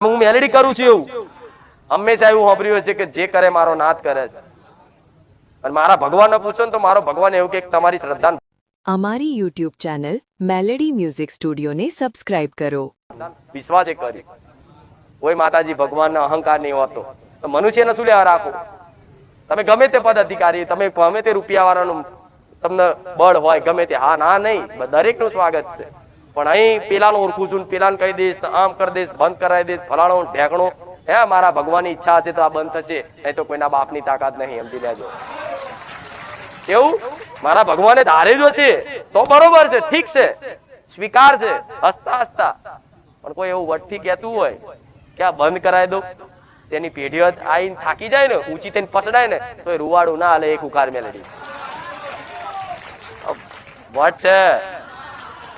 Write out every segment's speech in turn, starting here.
હું મેલેડી કરું છું એવું હંમેશા એવું સાંભળ્યું છે કે જે કરે મારો નાથ કરે છે અને મારા ભગવાનને પૂછો ને તો મારો ભગવાન એવું કે તમારી શ્રદ્ધા અમારી YouTube ચેનલ મેલેડી મ્યુઝિક સ્ટુડિયોને સબસ્ક્રાઇબ કરો વિશ્વાસ કરી કોઈ માતાજી ભગવાનનો અહંકાર નહીં હોતો તો મનુષ્યને શું લેવા રાખો તમે ગમે તે પદ અધિકારી તમે ગમે તે રૂપિયાવાળાનું તમને બળ હોય ગમે તે હા ના નહીં દરેકનું સ્વાગત છે પણ અહીં પેલાનું ઓળખું છું પેલાને કહી દઈશ આમ કરી દઈશ બંધ કરાવી દઈશ ફલાણો ઢેકણો હે મારા ભગવાનની ઈચ્છા હશે તો આ બંધ થશે નહીં તો કોઈના બાપની તાકાત નહીં સમજી લેજો એવું મારા ભગવાને ધારેલું છે તો બરોબર છે ઠીક છે સ્વીકાર છે હસતા હસતા પણ કોઈ એવું વટથી કહેતું હોય કે આ બંધ કરાવી દો તેની પેઢીઓ આવીને થાકી જાય ને ઊંચી થઈને પસડાય ને તો એ રૂવાડું ના હાલે એક ઉકાર મેલેડી વટ છે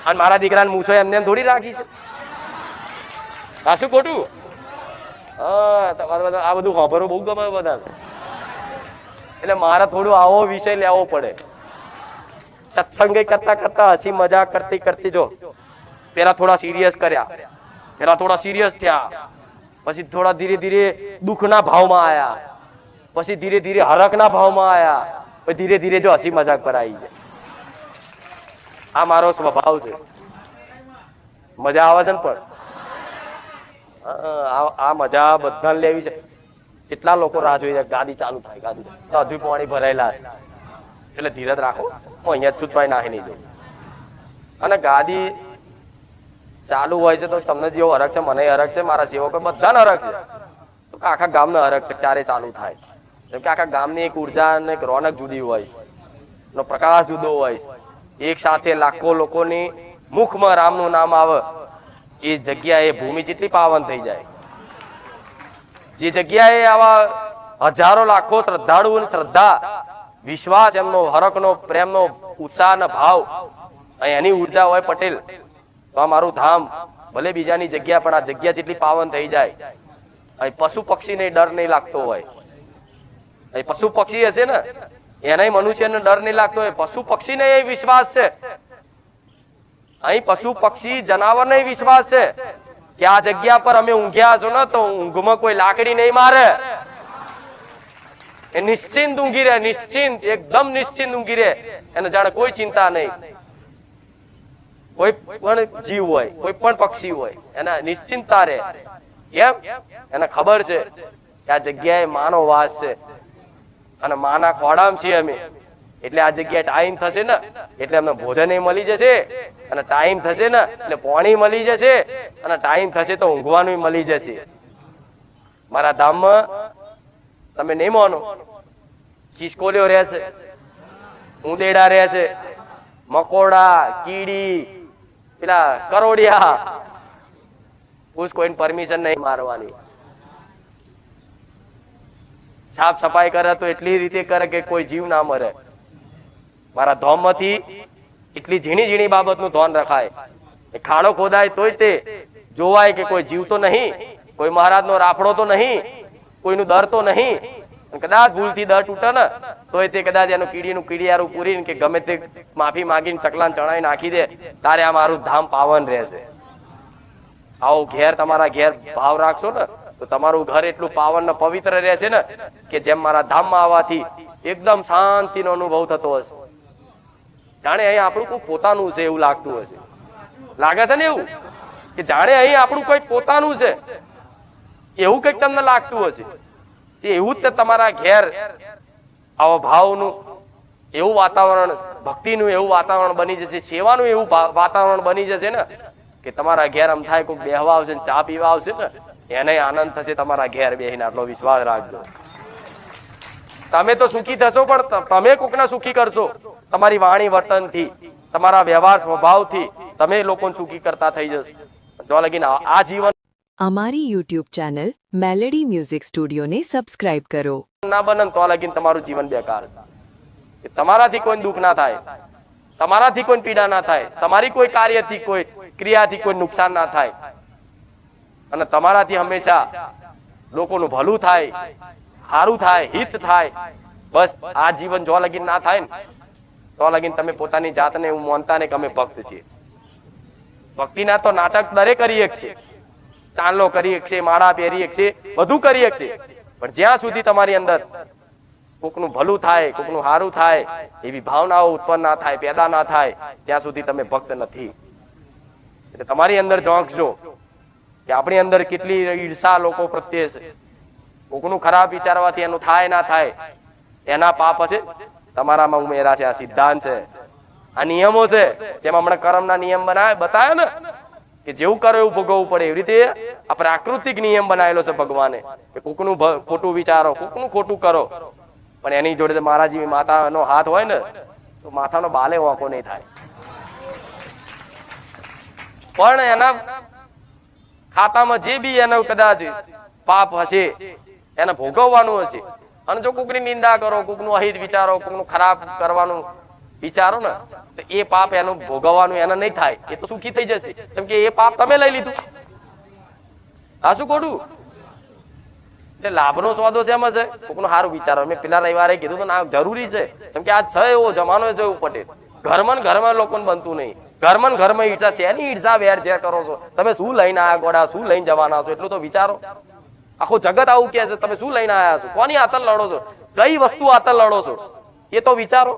અને મારા દીકરાને મૂછો એમને એમ થોડી રાખી છે આ શું ખોટું આ બધું ખબરો બહુ ગમે બધા એટલે મારે થોડું આવો વિષય લેવો પડે સત્સંગ કરતા કરતા હસી મજાક કરતી કરતી જો પેલા થોડા સિરિયસ કર્યા પેલા થોડા સિરિયસ થયા પછી થોડા ધીરે ધીરે દુઃખના ભાવમાં આયા પછી ધીરે ધીરે હરખના ભાવમાં આયા પછી ધીરે ધીરે જો હસી મજાક પર આવી જાય આ મારો સ્વભાવ છે મજા આવે છે ને પણ આ મજા બધાને લેવી છે કેટલા લોકો રાહ જોઈ જાય ગાડી ચાલુ થાય ગાડી તો હજુ પાણી ભરાયેલા છે એટલે ધીરજ રાખો હું અહીંયા જ ચૂંટવાય નાખી નહીં જવું અને ગાડી ચાલુ હોય છે તો તમને જેવો હરખ છે મને હરખ છે મારા સેવકો બધાને હરખ છે તો આખા ગામને હરખ છે ક્યારે ચાલુ થાય જેમ કે આખા ગામની એક ઉર્જા અને એક રોનક જુદી હોય એનો પ્રકાશ જુદો હોય એક સાથે લાખો લોકોની મુખમાં રામનું નામ આવે એ જગ્યાએ ભૂમિ જેટલી પાવન થઈ જાય જે જગ્યાએ આવા હજારો લાખો શ્રદ્ધાળુ શ્રદ્ધા વિશ્વાસ એમનો હરખનો પ્રેમનો ઉત્સાહનો ભાવ એની ઉર્જા હોય પટેલ તો આ મારું ધામ ભલે બીજાની જગ્યા પણ આ જગ્યા જેટલી પાવન થઈ જાય અહીં પશુ પક્ષીને ડર નહીં લાગતો હોય અહીં પશુ પક્ષી હશે ને એનાય મનુષ્યને ડર નહીં લાગતો હોય પશુ પક્ષીને એ વિશ્વાસ છે અહીં પશુ પક્ષી જનાવરને વિશ્વાસ છે કે આ જગ્યા પર અમે ઊંઘ્યા છો ને તો ઊંઘમાં કોઈ લાકડી નહીં મારે એ નિશ્ચિંત ઊંઘી રહે નિશ્ચિંત એકદમ નિશ્ચિંત ઊંઘી રહે એને જાણે કોઈ ચિંતા નહીં કોઈ પણ જીવ હોય કોઈ પણ પક્ષી હોય એના નિશ્ચિંતતા રહે કેમ એને ખબર છે કે આ જગ્યાએ માનો વાસ છે અને માના ખોડામ છીએ અમે એટલે આ જગ્યાએ ટાઈમ થશે ને એટલે અમને ભોજન મળી જશે અને ટાઈમ થશે ને એટલે પાણી મળી જશે અને ટાઈમ થશે તો ઊંઘવાનું મળી જશે મારા ધામમાં તમે નહીં માનો ખિસકોલીઓ રહેશે ઉંદેડા રહેશે મકોડા કીડી પેલા કરોડિયા કોઈને પરમિશન નહીં મારવાની સાફ સફાઈ કરે તો એટલી રીતે કરે કે કોઈ જીવ ના મરે મારા ધામમાંથી એટલી ઝીણી ઝીણી બાબતનું ધ્યાન રખાય ખાડો ખોદાય તોય તે જોવાય કે કોઈ જીવ તો નહીં કોઈ મહારાજનો રાફડો તો નહીં કોઈનું દર તો નહીં કદાચ ભૂલથી દર તૂટે ને તોય તે કદાચ એનું કીડિયારું પૂરીને કે ગમે તે માફી માંગીને ચકલાને ચણાઈ નાખી દે તારે આ મારું ધામ પાવન રહેશે આવો ઘેર તમારા ઘેર ભાવ રાખશો ને તો તમારું ઘર એટલું પાવન ને પવિત્ર રહેશે ને કે જેમ મારા ધામમાં આવવાથી એકદમ શાંતિનો અનુભવ થતો હશે જાણે અહીં આપણું કોઈ પોતાનું છે એવું લાગતું હશે લાગે છે ને એવું કે જાણે અહીં આપણું કોઈ પોતાનું છે એવું કંઈક તમને લાગતું હશે એવું જ તમારા ઘેર આવા ભાવનું એવું વાતાવરણ ભક્તિનું એવું વાતાવરણ બની જશે સેવાનું એવું વાતાવરણ બની જશે ને કે તમારા ઘેર આમ થાય કોઈ બેહવા આવશે ને ચા પીવા આવશે ને એને આનંદ થશે તમારા ઘેર બેહીને આટલો વિશ્વાસ રાખજો તમે તો સુખી થશો પણ તમે કોકના સુખી કરશો તમારી વાણી વર્તનથી તમારા વ્યવહાર સ્વભાવથી તમે લોકોને સુખી કરતા થઈ જશો જો લગીને આ જીવન અમારી YouTube ચેનલ મેલેડી મ્યુઝિક સ્ટુડિયોને સબસ્ક્રાઇબ કરો ના બને તો લગીને તમારું જીવન બેકાર તમારાથી કોઈ દુઃખ ના થાય તમારાથી કોઈ પીડા ના થાય તમારી કોઈ કાર્યથી કોઈ ક્રિયાથી કોઈ નુકસાન ના થાય અને તમારાથી હંમેશા લોકોનું ભલું થાય સારું થાય હિત થાય બસ આ જીવન જો લગીન ના થાય ને તો લગીન તમે પોતાની જાતને એવું માનતા ને કે અમે ભક્ત છીએ ભક્તિના તો નાટક દરેક કરી એક છે ચાંદલો કરી શકશે, માળા પહેરી શકશે, બધું કરી શકશે, પણ જ્યાં સુધી તમારી અંદર કોકનું ભલું થાય, કોકનું સારું થાય એવી ભાવનાઓ ઉત્પન્ન ના થાય, પેદા ના થાય, ત્યાં સુધી તમે ભક્ત નથી. એટલે તમારી અંદર ઝોંકજો કે આપણી અંદર કેટલી ઈર્ષા લોકો પ્રત્યે છે. કોકનું ખરાબ વિચારવાથી એનું થાય ના થાય એના પાપ હશે તમારામાં ઉમેરા છે. આ સિદ્ધાંત છે, આ નિયમો છે. જેમાં હમણાં કર્મના નિયમ બતાવ્યો ને કે જેવું કરો એવું ભોગવવું પડે, એવી રીતે આ પ્રાકૃતિક નિયમ બનાવેલો છે ભગવાને કે કોકનું ખોટું વિચારો, કોકનું ખોટું કરો, પણ એની જોડે મહારાજી માતાનો હાથ હોય ને તો માથાનો બાલે વાંકો નહીં થાય. પણ એના ખાતામાં જે બી એનો કદાચ પાપ હશે એને ભોગવવાનું હશે. અને જો કોકની નિંદા કરો, કોકનું અહિત વિચારો, કોકનું ખરાબ કરવાનું વિચારો ને તો એ પાપ એનું ભોગવવાનું એને નહીં થાય, એ તો સુખી થઈ જશે, કેમ કે એ પાપ તમે લઈ લીધું. આ શું ખોટું? એટલે લાભનો સોદો છે એમાં છે કોકનું સારું વિચારો. મેં પેલા રવિવારે કીધું તો આ જરૂરી છે, કેમ કે આ છે એવો જમાનો છે એવું પટેલ. ઘરમાં ને ઘરમાં લોકોને બનતું નહીં. ઘરમાં ને ઘરમાં ઈર્ષા, શેની ઈર્ષા વેર ઝેર કરો છો? તમે શું લઈને આયા ગોડા, શું લઈને જવાના છો, એટલું તો વિચારો. આખું જગત આવું કહે છે, તમે શું લઈને આયા છો, કોની આતર લડો છો, કઈ વસ્તુ આતર લડો છો, એ તો વિચારો.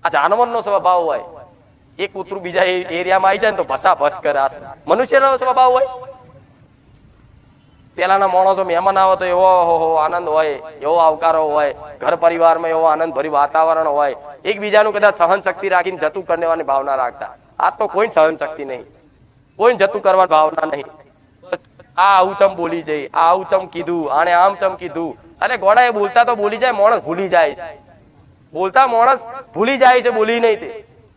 આ જાનવરનો સ્વભાવ હોય, એક કૂતરું બીજા એરિયામાં આવી જાય ને તો ભસા ભસ કરે. મનુષ્યનો સ્વભાવ હોય. પેલાના માણસો મહેમાન આવે તો એવો આનંદ હોય, એવો આવકારો હોય, ઘર પરિવારમાં એવો આનંદ ભર્યું વાતાવરણ હોય, એકબીજાનું કદાચ સહન શક્તિ રાખીને જતું કરવાની ભાવના રાખતા. આ તો કોઈ સહન શક્તિ નહીં, કોઈ જતું કરવાની ભાવના નહીં. આ આવું ચમ બોલી જઈ, આ આવું ચમ કીધું, આને આમ ચમ કીધું. અરે ગોડા એ બોલતા તો બોલી જાય, માણસ ભૂલી જાય છે. બોલતા માણસ ભૂલી જાય છે, બોલી નહીં તે.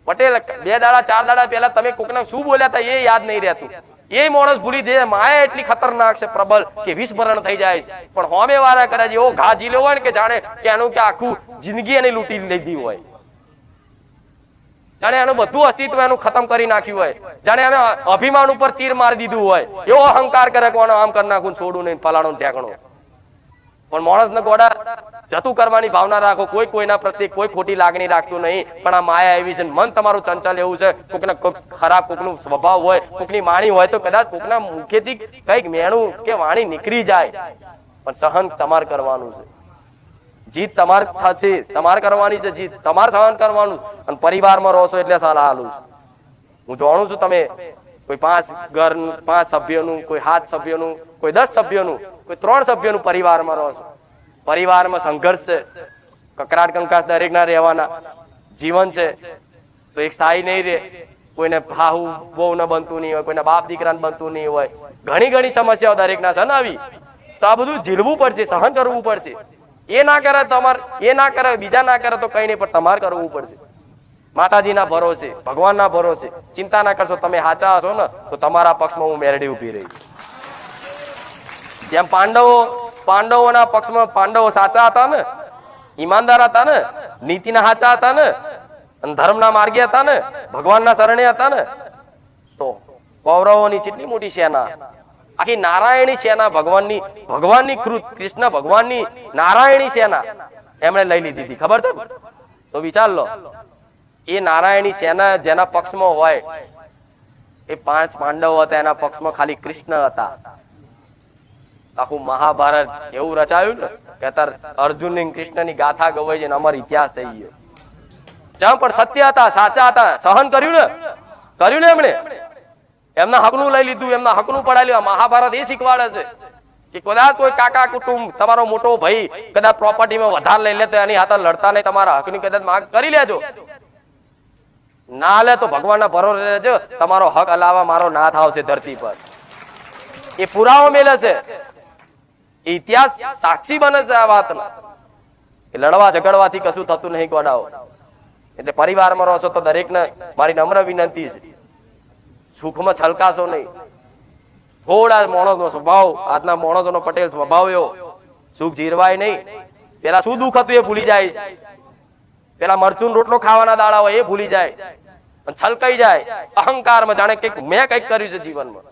પટેલ 2 દાડા 4 દાડા પહેલા તમે કોકને શું બોલ્યા હતા એ યાદ નહીં રહેતું. એ માણસ ભૂલી જાય. માયા એટલી ખતરનાક છે, પ્રબળ, કે વિસ્મરણ થઈ જાય છે. પણ હોમે વાળા કદાચ એવો ઘા ઝીલ્યો હોય ને કે જાણે કે એનું કે આખું જિંદગી એને લૂંટી લીધી હોય, જાણે એનું બધું અસ્તિત્વ એનું ખતમ કરી નાખ્યું હોય, જાણે એને અભિમાન ઉપર તીર મારી દીધું હોય, એવો અહંકાર કરે કોનો આમ કરી નાખું, છોડું નહીં, ફલાણું ઢેકણું. પણ માણસને ગોડા જતું કરવાની ભાવના રાખો. કોઈ કોઈના પ્રત્યે કોઈ ખોટી લાગણી રાખતું નહીં. પણ આ માયા એવી છે, મન તમારું ચંચલ એવું છે. કોકને ખરાબ, કોકનું સ્વભાવ હોય, કોકની વાણી હોય તો કદાચ કોકના મુખેથી કઈક મેણું કે વાણી નીકળી જાય, પણ સહન તમારે કરવાનું છે. જીત તમારે થશે, તમારે કરવાની છે જીત, તમારે સહન કરવાનું. અને પરિવારમાં રહો છો એટલે સલાહ આલું છું. હું જાણું છું તમે કોઈ 5 સભ્યોનું, કોઈ 7 સભ્યોનું, કોઈ 10 સભ્યોનું, કોઈ 3 સભ્યોનું પરિવારમાં રહો છો. પરિવારમાં સંઘર્ષ છે, કકરાટ કંકાસ દરેકના રહેવાના. જીવન છે તો એક સ્થાયી નહીં રહે. કોઈને ભાહુ બહુ ન બનતું નહીં હોય, કોઈને બાપ દીકરાને બનતું નહીં હોય. ઘણી સમસ્યાઓ દરેકના છે ને આવી. તો આ બધું ઝીલવું પડશે, સહન કરવું પડશે. એ ના કરે તમારે, એ ના કરે બીજા ના કરે તો કઈ નહીં, પણ તમારે કરવું પડશે. માતાજીના ભરોસે, ભગવાનના ભરોસે ચિંતા ના કરશો. તમે સાચા હશો ને તો તમારા પક્ષમાં હું મેરડી ઉભી રહી. જેમ પાંડવોના પક્ષમાં પાંડવો સાચા હતા ને, ઈમાનદાર હતા ને, નીતિના સાચા હતા ને, અને ધર્મના માર્ગે હતા ને, ભગવાનના શરણે હતા ને, તો કૌરવોની કેટલી મોટી સેના, આખી નારાયણી સેના, ભગવાનની કૃષ્ણ ભગવાનની નારાયણી સેના એમણે લઈ લીધી હતી. ખબર છે? તો વિચાર લો, એ નારાયણી સેના જેના પક્ષમાં હોય, એ 5 પાંડવો હતા, એના પક્ષમાં ખાલી કૃષ્ણ હતા. આખું મહાભારત એવું રચાયું ને કે અત્યારે અર્જુન ની કૃષ્ણ ની ગાથા ગવાઈ જઈને અમારો ઇતિહાસ થઈ ગયો. જ્યાં પણ સત્ય હતા, સાચા હતા, સહન કર્યું ને એમણે, એમના હકનું લઈ લીધું, એમના હકનું પડાયેલું. મહાભારત એ શીખવાડે છે કે કદાચ કોઈ કાકા કુટુંબ, તમારો મોટો ભાઈ કદાચ પ્રોપર્ટીમાં વધારે લઈ લે તો એની હાથે લડતા નહીં, તમારા હકની કદાચ માંગ કરી લેજો. ના લે તો ભગવાનના ભરોસે રહેજો, તમારો હક અલાવા મારો નાથ આવશે ધરતી પર. એ પુરાવો મેલે છે, ઇતિહાસ સાક્ષી બને છે આ વાતનો. લડવા ઝઘડવાથી કશું થતું નહીં ગોડાઓ. એટલે પરિવારમાં રહો છો તો દરેકને મારી નમ્ર વિનંતી છે, સુખમાં છલકાશો નહીં. થોડા માણસનો સ્વભાવ, આજના માણસોનો પટેલ સ્વભાવ એવો, સુખ જીરવાય નહીં. પેલા શું દુઃખ હતું એ ભૂલી જાય, પેલા મરચું રોટલો ખાવાના દાડા હોય એ ભૂલી જાય, અને છલકાઈ જાય અહંકારમાં, જાણે કે મેં કંઈક કર્યું છે જીવનમાં.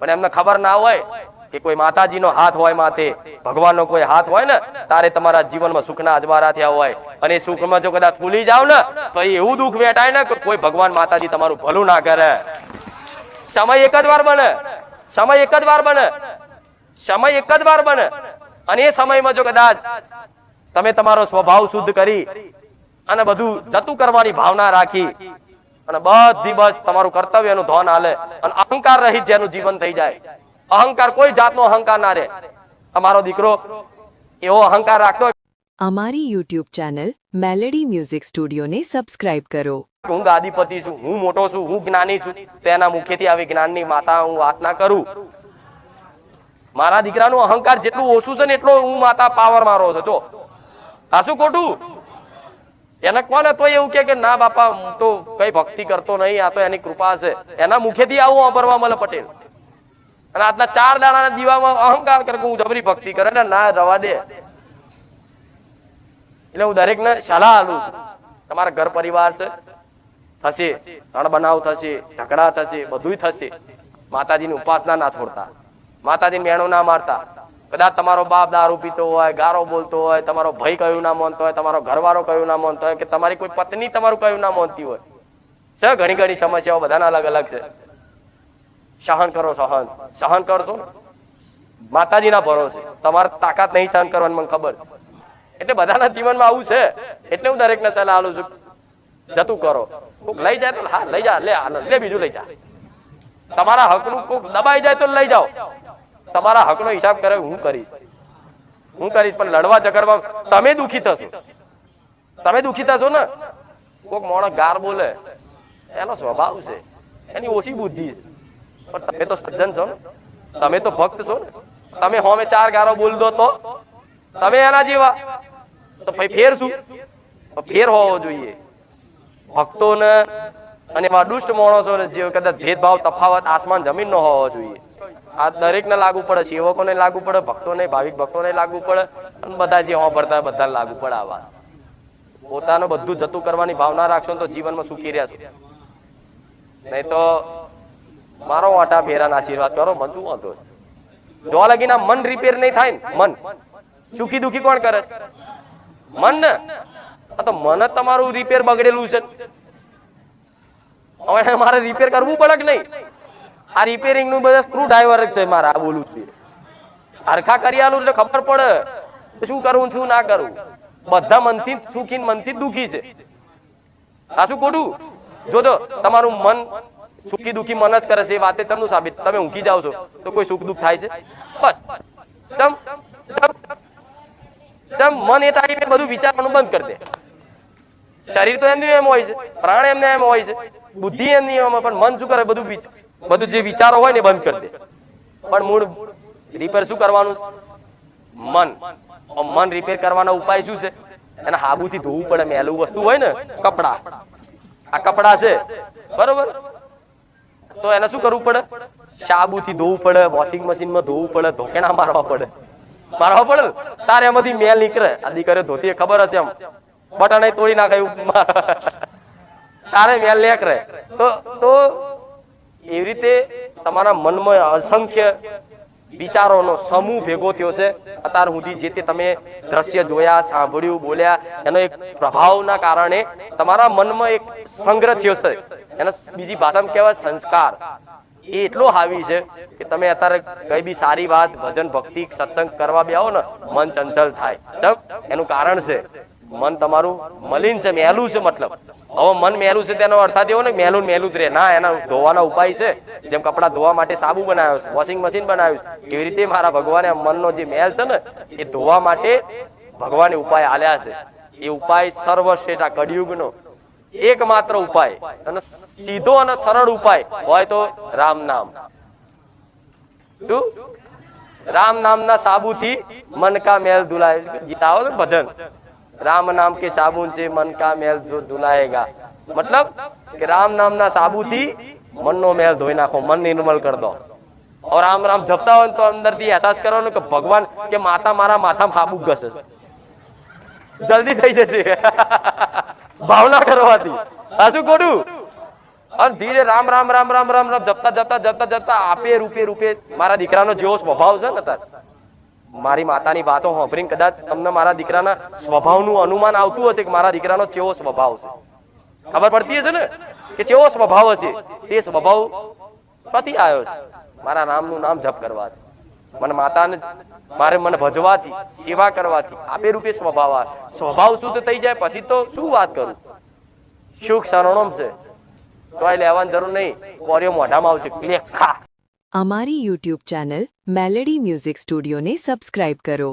પણ એમને ખબર ના હોય કે કોઈ માતાજીનો હાથ હોય માથે, ભગવાનનો કોઈ હાથ હોય ને, તારે તમારા જીવનમાં સુખના અજવાળા થયા હોય. અને સુખમાં જો કદાચ ભૂલી જાવ ને તો એવું દુઃખ વેટાય ને કે કોઈ ભગવાન માતાજી તમારું ભલું ના કરે. સમય એક જ વાર બને, સમય એક જ વાર બને, સમય એક જ વાર બને. અને એ સમયમાં જો કદાચ તમે તમારો સ્વભાવ શુદ્ધ કરી અને બધું જતું કરવાની ભાવના રાખી અને બધી બસ તમારું કર્તવ્યનું ધ્યાન હાલે અને અહંકાર રહિત જેનું જીવન થઈ જાય, અહંકાર કોઈ જાતનો અહંકાર ના રહે. અમારો દીકરો એવો અહંકાર રાખતો અમારી યુટ્યુબ ચેનલ મેલેડી મ્યુઝિક સ્ટુડિયોને સબસ્ક્રાઇબ કરો. હું ગાદીપતિ છું, હું મોટો છું, હું જ્ઞાની છું, તેના મુખેથી આવી જ્ઞાનની માતા હું વાત ના કરું. મારા દીકરાનું અહંકાર જેટલું ઓછું છે ને એટલો હું માતા પાવર મારો છું. જો આ શું ખોટું? એને કોને તો એવું કે ના બાપા હું તો કઈ ભક્તિ કરતો નહીં, આ તો એની કૃપા છે. એના મુખેથી આવું વાપરવા મળે પટેલ. અને આજના 4 દાડાના દીવામાં અહંકાર કરે કે હું જબરી ભક્તિ કરે ને ના રવા દે. એટલે હું દરેકને સલાહ આલું છું, તમારા ઘર પરિવાર છે, થશે અણબનાવ થશે, ઝઘડા થશે, બધું થશે. માતાજીની ઉપાસના ના છોડતા, માતાજીને મેણો ના મારતા. કદાચ તમારો બાપ દારૂ પીતો હોય, ગારો બોલતો હોય, તમારો ભાઈ કયું ના માનતો હોય, તમારો ઘરવાળો કયું ના માનતો હોય, કે તમારી કોઈ પત્ની તમારું કયું ના માનતી હોય, છે ઘણી ઘણી સમસ્યાઓ બધાના અલગ અલગ છે. સહન કરો, સહન કરશો ને માતાજીના ભરોસે. તમારે તાકાત નહીં સહન કરવાની મને ખબર. એટલે બધાના જીવનમાં આવું છે. એટલે હું દરેકને સલાહ આલું છું, જતું કરો. કોક લઈ જાય તો હા લઈ જા, લે બીજું લઈ જા. તમારા હકનું કોક દબાઈ જાય તો લઈ જાઓ. તમારા હકનો હિસાબ કરે હું કરીશ, પણ લડવા ઝઘડવા તમે દુખી થશો. તમે દુખી થશો ને. કોક માણસ ગાર બોલે એનો સ્વભાવ છે, એની ઓછી બુદ્ધિ છે. પણ તમે તો સજ્જન છો ને, તમે તો ભક્ત છો ને. તમે હોમે 4 ગારો બોલ દો તો તમે એના જેવા. તો ભાઈ ફેર શું? ફેર હોવો જોઈએ. ભક્તોને અને એવા દુષ્ટ માણસોને જે કદાચ ભેદભાવ તફાવત આસમાન જમીન નો હોવો જોઈએ. આ દરેકને લાગુ પડે, સેવકોને લાગુ પડે, ભક્તોને, ભાવિક ભક્તોને લાગુ પડે, અને બધા જે વાપરતા હોય બધાને લાગુ પડે. આ વાત પોતાનું બધું જતું કરવાની ભાવના રાખશો તો જીવનમાં સુખી રહ્યા છો. નહીં તો મારો વાટા ફેરાના આશીર્વાદ કરો. મન શું વાંધો? જો લગીના મન રિપેર નહીં થાય ને, મન સુખી દુખી કોણ કરે છે? મન ને. તો મન જ તમારું રિપેર બગડેલું છે. હવે મારે રિપેર કરવું પડે કે નહીં? આ રિપેરિંગ નું બધા સ્ક્રૂ ડ્રાઈવર જ છે મારા. આ બોલું છું હરખા કરી આલું એટલે ખબર પડે શું કરવું શું ના કરવું. બધા મનથી સુખી મનથી દુખી છે. આ શું ખોટું? જોજો તમારું મન સુખી દુખી મન જ કરે છે. એ વાતે ચમનું સાબિત? તમે ઊંઘી જાવ છો તો કોઈ સુખ દુઃખ થાય છે? બસ ચમ મન એ ટાઈમે બધું વિચારવાનું બંધ કરી દે. શરીર તો એમનું એમ હોય છે, પ્રાણ એમને એમ હોય છે, બુદ્ધિ એમની એમ, પણ મન શું કરે? બધું જે વિચારો હોય ને બંધ કરી દે. પણ મૂળ રિપેર શું કરવાનું? મન રિપેર કરવાનો ઉપાય શું છે? એને હાબુથી ધોવું પડે. મેલું વસ્તુ હોય ને, કપડા, આ કપડા છે બરોબર, તો એને શું કરવું પડે? સાબુથી ધોવું પડે, વોશિંગ મશીનમાં ધોવું પડે, ધોકેણા મારવા પડે ને. તારે એમાંથી મેલ નીકળે. આ દીકરે ધોતી ખબર હશે, એમ બટન તોડી નાખાયું તારે મેલ નીકળે. તો એવી રીતે તમારા મનમાં અસંખ્ય વિચારોનો સમૂહ ભેગો થયો છે. અત્યાર સુધી જે તે તમે દ્રશ્ય જોયા, સાંભળ્યું, બોલ્યા, એનો એક પ્રભાવના કારણે તમારા મનમાં એક સંગ્રહ થયો છે. એનો બીજી ભાષામાં કહેવાય સંસ્કાર. એ એટલો હાવી છે કે તમે અત્યારે કઈ બી સારી વાત, ભજન, ભક્તિ, સત્સંગ કરવા બેહો ને, મન ચંચલ થાય. એનું કારણ છે મન તમારું મલિન છે, મેલું છે. મતલબ હવે મન મેલું છે તેનો અર્થ એવો ને મેલું મેલું જ રહે ના. એના ધોવાના ઉપાય છે. જેમ કપડા ધોવા માટે સાબુ બનાવ્યો છે, વોશિંગ મશીન બનાવ્યું છે, એવી રીતે મારા ભગવાને મનનો જે મેલ છે ને એ ધોવા માટે ભગવાને ઉપાય આલ્યા છે. એ ઉપાય સર્વશ્રેષ્ઠ આ કળિયુગનો એકમાત્ર ઉપાય અને સીધો અને સરળ ઉપાય હોય તો રામ નામ. શું? રામ નામના સાબુથી મન કા મેલ ધુલાય. ગીતા આવે ને ભજન, राम नाम के साबुन से मन का मैल जो धुलाएगा. मतलब कि राम नाम ना साबुથી મનનો મેલ ધોઈ નાખો, મન નિર્મલ કરી દો. और राम राम जपता हो तो अंदर થી અહેસાસ કરવાનો કે ભગવાન કે માતા મારા માથામાં હાબુ ઘસે જલ્દી થઈ જશે ભાવના કરવાથી. આ શું ખોટું? અને ધીરે રામ રામ રામ રામ રામ રામ જપતા જપતા જપતા જપતા આપે રૂપે મારા દીકરાનો જેવો સ્વભાવ છે ને, તાર મારી માતાની વાતો સાંભળીને કદાચ તમને મારા દીકરાના સ્વભાવનું અનુમાન આવતું હશે કે મારા દીકરાનો કેવો સ્વભાવ છે. ખબર પડતી હશે ને કે કેવો સ્વભાવ હશે. તે સ્વભાવ ક્યાંથી આવ્યો છે? મારા નામનું નામ જપ કરવાથી, મને માતાને મને ભજવાથી, સેવા કરવાથી આપે રૂપે સ્વભાવ આવે. સ્વભાવ શુદ્ધ થઈ જાય પછી તો શું વાત કરું? સુખ શરણોમ છે, ચોય લેવાની જરૂર નહીં, કોરિયો મોઢામાં આવશે ક્લેક ખા. અમારી યુટ્યુબ ચેનલ મેલેડી મ્યુઝિક સ્ટુડિયોને સબસ્ક્રાઇબ કરો.